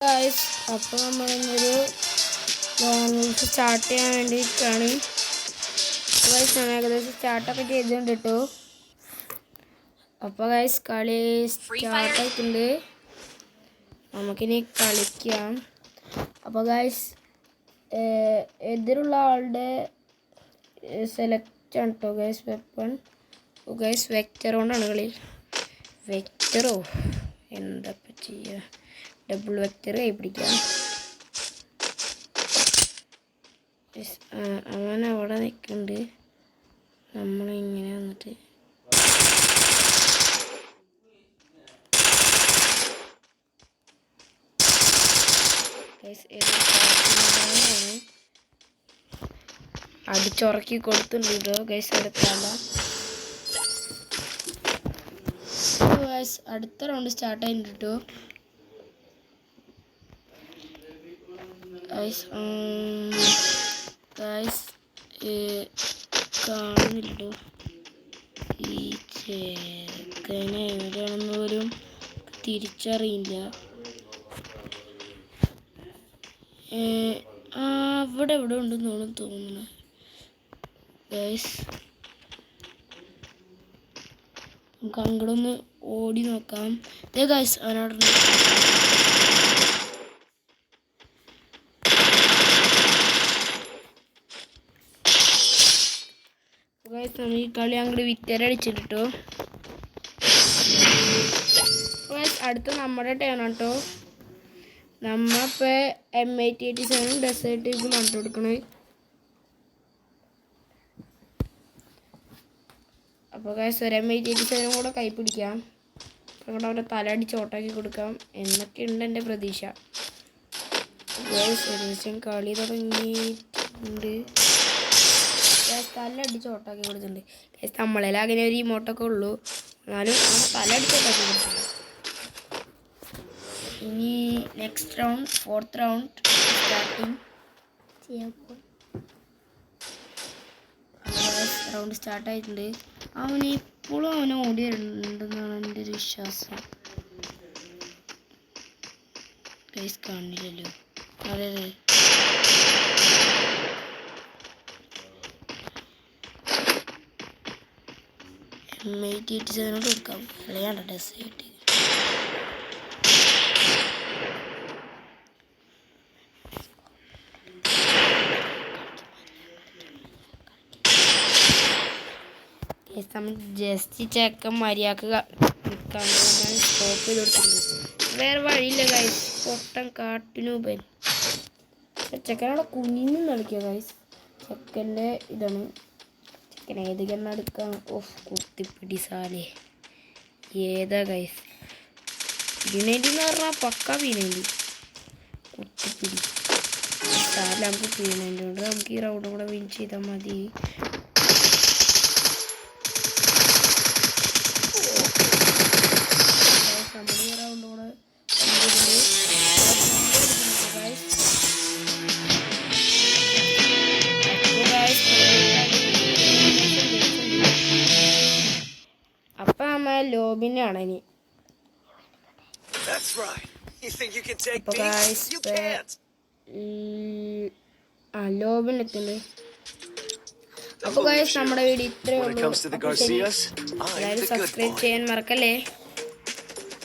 Guys അപ്പോൾ നമ്മളിന്നൊരു start ചെയ്യാൻ വേണ്ടിയിട്ടാണ്. ഗൈസ് ഞാൻ ഏകദേശം സ്റ്റാർട്ടൊക്കെ ചെയ്തുകൊണ്ട് കേട്ടോ. അപ്പോൾ ഗൈസ് കളി സ്റ്റാർട്ടായിട്ടുണ്ട്, നമുക്കിനി കളിക്കാം. അപ്പോൾ ഗൈസ് എതിരുള്ള ആളുടെ സെലക്ട് ആണ് കേട്ടോ ഗൈസ് വെപ്പൺ. ഗൈസ് വെക്ടർ കൊണ്ടാണ് കളി. വെക്ടറോ എന്താ ചെയ്യുക, ഡബിൾ വെക്ടർ കൈ പിടിക്കാം. അവൻ അവിടെ നിൽക്കുന്നുണ്ട്, നമ്മളിങ്ങനെ വന്നിട്ട് അടിച്ചുറക്കി കൊടുത്തിട്ടുണ്ട് കേട്ടോ ഗൈസ്. എടുക്കാല്ല ഗൈസ്, അടുത്ത റൗണ്ട് സ്റ്റാർട്ട് ആയിട്ടുണ്ട് കേട്ടോ ഗൈസ്. ഗൈസ് കാണുന്നില്ലല്ലോ ഈ ചെറുക്കനെ, എവിടെയാണെന്ന് പോലും തിരിച്ചറിയില്ല. അവിടെ എവിടെ ഉണ്ടെന്നാണ് തോന്നുന്നത് ഗൈസ്. നമുക്ക് അങ്ങോട്ടൊന്ന് ഓടി നോക്കാം. ഗൈസ് അവനവിടെ നമ്മൾ ഈ കളി അങ്ങോട്ട് വിറ്റരടിച്ചിട്ടോ. അടുത്ത നമ്മുടെ ടേൺ കേട്ടോ. നമ്മളിപ്പോൾ M887 ഡെസേർട്ട് ഈഗിൾ നട്ടു കൊടുക്കണേ. അപ്പോൾ ഗൈസ് ഒരു M887 കൂടെ കൈ പിടിക്കാം, അങ്ങോട്ട് അവൻ്റെ തല അടിച്ച് ഓട്ടാക്കി കൊടുക്കാം എന്നൊക്കെയുണ്ട് എൻ്റെ പ്രതീക്ഷ. ഗൈസ് ഏകദേശം കളി തുടങ്ങിയിട്ടുണ്ട്. തല അടിച്ച് ഓട്ടാക്കി കൊടുത്തിട്ടുണ്ട് ഗൈസ്. നമ്മളെല്ലാം അങ്ങനെ ഒരു ഇമോട്ടൊക്കെ ഉള്ളൂ, എന്നാലും തല അടിച്ച് ഓട്ടാക്കി കൊടുത്തിട്ടുണ്ട്. ഇനി next round, 4th round starting ചെയ്യാം. റൗണ്ട് സ്റ്റാർട്ടായിട്ടുണ്ട്. ഇപ്പോഴും അവനെ ഓടി വരുന്നുണ്ടെന്നാണ് എൻ്റെ ഒരു വിശ്വാസം. ഗൈസ് കാണില്ലല്ലോ. അതെ M887 കൊടുക്കാം, കളിയാണ്ട ഡെസേർട്ട്. നമ്മൾ ജസ്റ്റ് ചെക്കൻ മര്യാദക്ക് നിൽക്കാൻ സ്റ്റോപ്പ് ചെയ്ത് കൊടുത്തിട്ടുണ്ട്. വേറെ വഴിയില്ല ഗൈസ്, പൊട്ടൻ കാട്ടിനുപൻ. ചെക്കനവിടെ കുഞ്ഞിനും കളിക്കുക ഗൈസ്. ചെക്കൻ്റെ ഇതാണ്. ചെക്കൻ ഏത് കണ്ണ എടുക്കാം. ഓഫ് കുത്തിപ്പിടി സാലേ ഏതാ ഗൈസ്. പിന്നേണ്ടി എന്ന് പറഞ്ഞാൽ പക്ക പിന്നേണ്ടി കുത്തിപ്പിടി സാല. നമുക്ക് പിന്നേണ്ടി കൊണ്ട് നമുക്ക് ഈ റൗണ്ട് കൂടെ വിൻ ചെയ്താൽ മതി. അപ്പൊ നമ്മ ലോബിനാണ് ഇനി. ലോബിനെത്തുന്നത്. അപ്പൊ ഗൈസ് നമ്മുടെ വീഡിയോ ഇത്രയേ ഉള്ളൂ. എല്ലാവരും സബ്സ്ക്രൈബ് ചെയ്യാൻ മറക്കല്ലേ.